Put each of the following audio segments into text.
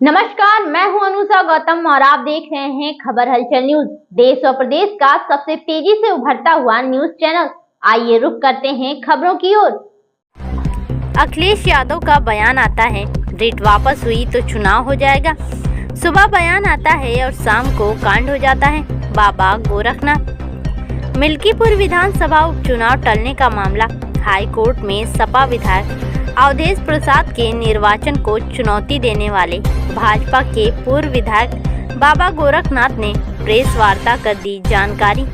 नमस्कार, मैं हूं अनुषा गौतम और आप देख रहे हैं खबर हलचल न्यूज। देश और प्रदेश का सबसे तेजी से उभरता हुआ न्यूज चैनल। आइए रुक करते हैं खबरों की ओर। अखिलेश यादव का बयान आता है, रिट वापस हुई तो चुनाव हो जाएगा। सुबह बयान आता है और शाम को कांड हो जाता है। बाबा गोरखनाथ। मिल्कीपुर विधानसभा उपचुनाव टलने का मामला। हाई कोर्ट में सपा विधायक अवधेश प्रसाद के निर्वाचन को चुनौती देने वाले भाजपा के पूर्व विधायक बाबा गोरखनाथ ने प्रेस वार्ता कर दी जानकारी।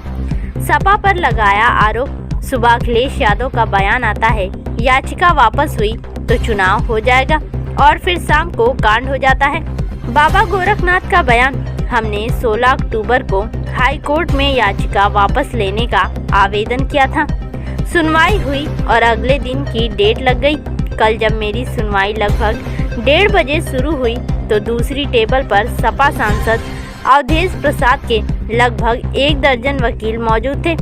सपा पर लगाया आरोप। सुबह अखिलेश यादव का बयान आता है, याचिका वापस हुई तो चुनाव हो जाएगा और फिर शाम को कांड हो जाता है। बाबा गोरखनाथ का बयान, हमने 16 अक्टूबर को हाई कोर्ट में याचिका वापस लेने का आवेदन किया था। सुनवाई हुई और अगले दिन की डेट लग गई। कल जब मेरी सुनवाई लगभग 1:30 बजे शुरू हुई तो दूसरी टेबल पर सपा सांसद अवधेश प्रसाद के लगभग 1 दर्जन वकील मौजूद थे।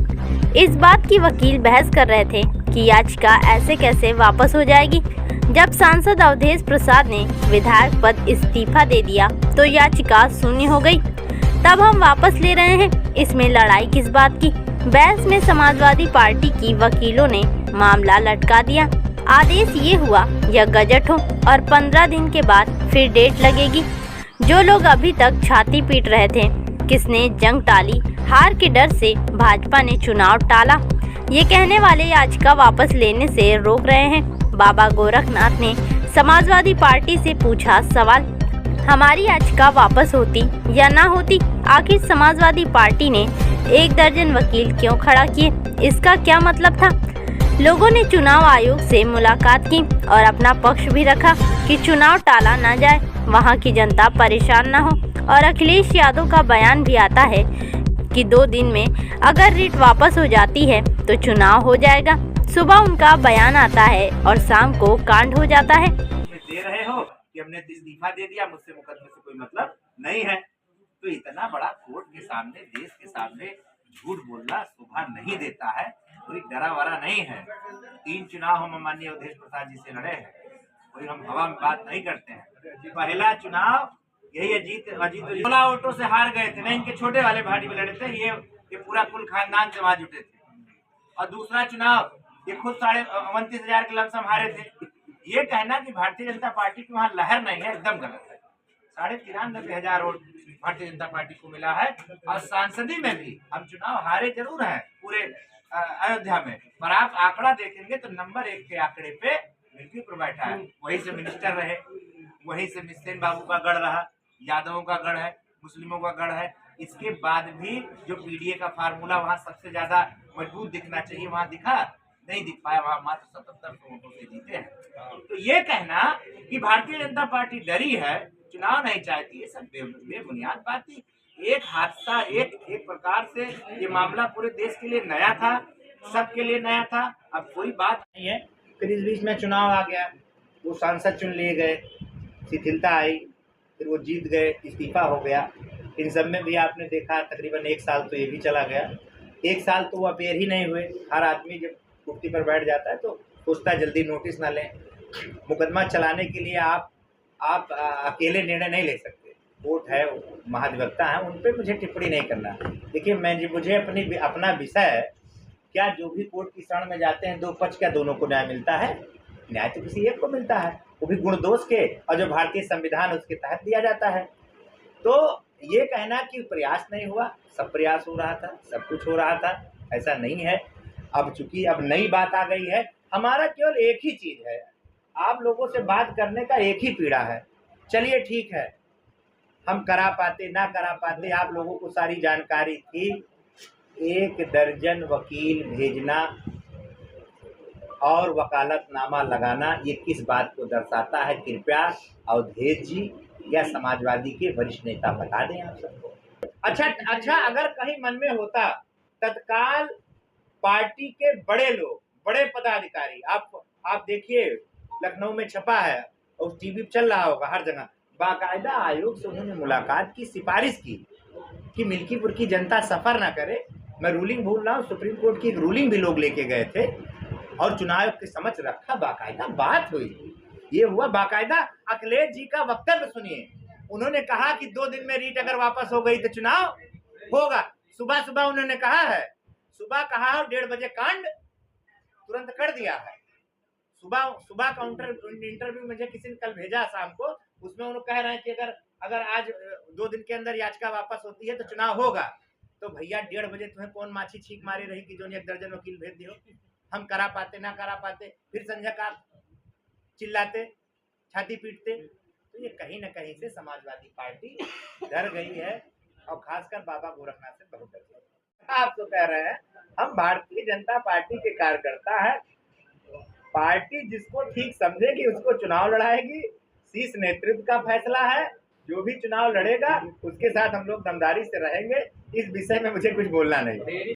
इस बात की वकील बहस कर रहे थे कि याचिका ऐसे कैसे वापस हो जाएगी। जब सांसद अवधेश प्रसाद ने विधायक पद इस्तीफा दे दिया तो याचिका शून्य हो गई। तब हम वापस ले रहे हैं। इसमें लड़ाई किस बात की? बहस में समाजवादी पार्टी की वकीलों ने मामला लटका दिया। आदेश ये हुआ या गजट हो और 15 दिन के बाद फिर डेट लगेगी। जो लोग अभी तक छाती पीट रहे थे, किसने जंग टाली, हार के डर से भाजपा ने चुनाव टाला, ये कहने वाले याचिका वापस लेने से रोक रहे हैं। बाबा गोरखनाथ ने समाजवादी पार्टी से पूछा सवाल, हमारी याचिका वापस होती या ना होती? आखिर समाजवादी पार्टी ने 1 दर्जन वकील क्यों खड़ा किए? इसका क्या मतलब था? लोगों ने चुनाव आयोग से मुलाकात की और अपना पक्ष भी रखा कि चुनाव टाला ना जाए, वहां की जनता परेशान ना हो। और अखिलेश यादव का बयान भी आता है कि 2 दिन में अगर रिट वापस हो जाती है तो चुनाव हो जाएगा। सुबह उनका बयान आता है और शाम को कांड हो जाता है। दे रहे हो कि हमने इस्तीफा दे दिया, मुझसे मुकदमे से कोई मतलब नहीं है। तो इतना बड़ा कोर्ट के सामने, देश के सामने झूठ बोलना शोभा नहीं देता है। कोई डरा वरा नहीं है। 3 चुनाव हम माननीय अवधेश प्रसाद जी से लड़े हैं। कोई हम हवा में बात नहीं करते हैं। पहला चुनाव यही अजीत 16 वोटों से हार गए थे। नहीं, इनके छोटे वाले भाई भी लड़े थे। ये पूरा कुल खानदान से वहां जुटे थे। और दूसरा चुनाव ये खुद 29,000 के लमसम हारे थे। ये कहना कि भारतीय जनता पार्टी की वहां लहर नहीं है, एकदम गलत है। 93,500 वोट भारतीय जनता पार्टी को मिला है। और सांसदी में भी हम चुनाव हारे जरूर हैं पूरे अयोध्या में, पर आप आंकड़ा देखेंगे तो नंबर 1 के आंकड़े पे मिल्कीपुर बैठा है। वहीं से मिनिस्टर रहे, वहीं से मिस्सेन बाबू का गढ़ रहा, यादवों का गढ़ है, मुस्लिमों का गढ़ है। इसके बाद भी जो पीडीए का फार्मूला वहाँ सबसे ज्यादा मजबूत दिखना चाहिए, वहाँ दिखा नहीं, दिख पाया। वहाँ मात्र 77 वोटों से जीते हैं। तो ये कहना कि भारतीय जनता पार्टी डरी है, चुनाव नहीं चाहती है, सब बेबुनियाद बात थी। एक हादसा, एक प्रकार से ये मामला पूरे देश के लिए नया था, सबके लिए नया था। अब कोई बात नहीं है। फिर इस बीच में चुनाव आ गया, वो सांसद चुन लिए गए, शिथिलता आई, फिर वो जीत गए, इस्तीफा हो गया। इन सब में भी आपने देखा तकरीबन 1 साल तो ये भी चला गया। 1 साल तो वो अपेयर ही नहीं हुए। हर आदमी जब कुर्सी पर बैठ जाता है तो सोचता है जल्दी नोटिस ना लें। मुकदमा चलाने के लिए आप अकेले निर्णय नहीं ले सकते। कोर्ट है, महाधिवक्ता है, उन पर मुझे टिप्पणी नहीं करना। देखिए, मुझे अपना विषय है, क्या जो भी कोर्ट की शरण में जाते हैं 2 पक्ष, क्या दोनों को न्याय मिलता है? न्याय तो किसी एक को मिलता है, वो भी गुण दोष के, और जो भारतीय संविधान उसके तहत दिया जाता है। तो ये कहना कि प्रयास नहीं हुआ, सब प्रयास हो रहा था, सब कुछ हो रहा था, ऐसा नहीं है। अब चूंकि अब नई बात आ गई है, हमारा केवल एक ही चीज़ है, आप लोगों से बात करने का एक ही पीड़ा है। चलिए ठीक है, हम करा पाते ना करा पाते, आप लोगों को सारी जानकारी थी। 1 दर्जन वकील भेजना और वकालतनामा लगाना, ये किस बात को दर्शाता है? कृपया अवधेश जी या समाजवादी के वरिष्ठ नेता बता दें आप सबको। अच्छा, अगर कहीं मन में होता, तत्काल पार्टी के बड़े लोग, बड़े पदाधिकारी, आप देखिए लखनऊ में छपा है और टीवी चल रहा होगा हर जगह, बाकायदा आयोग से उन्होंने मुलाकात की, सिफारिश की कि मिल्कीपुर की जनता सफ़र ना करे। मैं रूलिंग भूल रहा हूँ, सुप्रीम कोर्ट की एक रूलिंग भी लोग लेके गए थे और चुनाव के समझ रखा, बाकायदा बात हुई। ये हुआ बाकायदा। अखिलेश जी का वक्तव्य सुनिए, उन्होंने कहा कि 2 दिन में रीट अगर वापस हो गई तो चुनाव होगा। सुबह सुबह उन्होंने कहा है, सुबह कहा 1:30 बजे कांड तुरंत कर दिया है। सुबह काउंटर इंटरव्यू मुझे किसी ने कल भेजा शाम को, उसमें उन्होंने कह रहे हैं कि अगर आज 2 दिन के अंदर याचिका वापस होती है तो चुनाव होगा। तो भैया 1:30 बजे तुम्हें कौन माछी छींक मारी रही कि जो 1 दर्जन वकील भेज दियो, हम करा पाते ना करा पाते, फिर संजय का चिल्लाते छाती पीटते। तो ये कहीं ना कहीं से समाजवादी पार्टी डर गई है और खासकर बाबा गोरखनाथ से बहुत डर गई है। आप तो कह रहे हैं हम भारतीय जनता पार्टी के कार्यकर्ता है, पार्टी जिसको ठीक समझेगी उसको चुनाव लड़ाएगी, शीर्ष नेतृत्व का फैसला है, जो भी चुनाव लड़ेगा उसके साथ हम लोग दमदारी से रहेंगे। इस विषय में मुझे कुछ बोलना नहीं।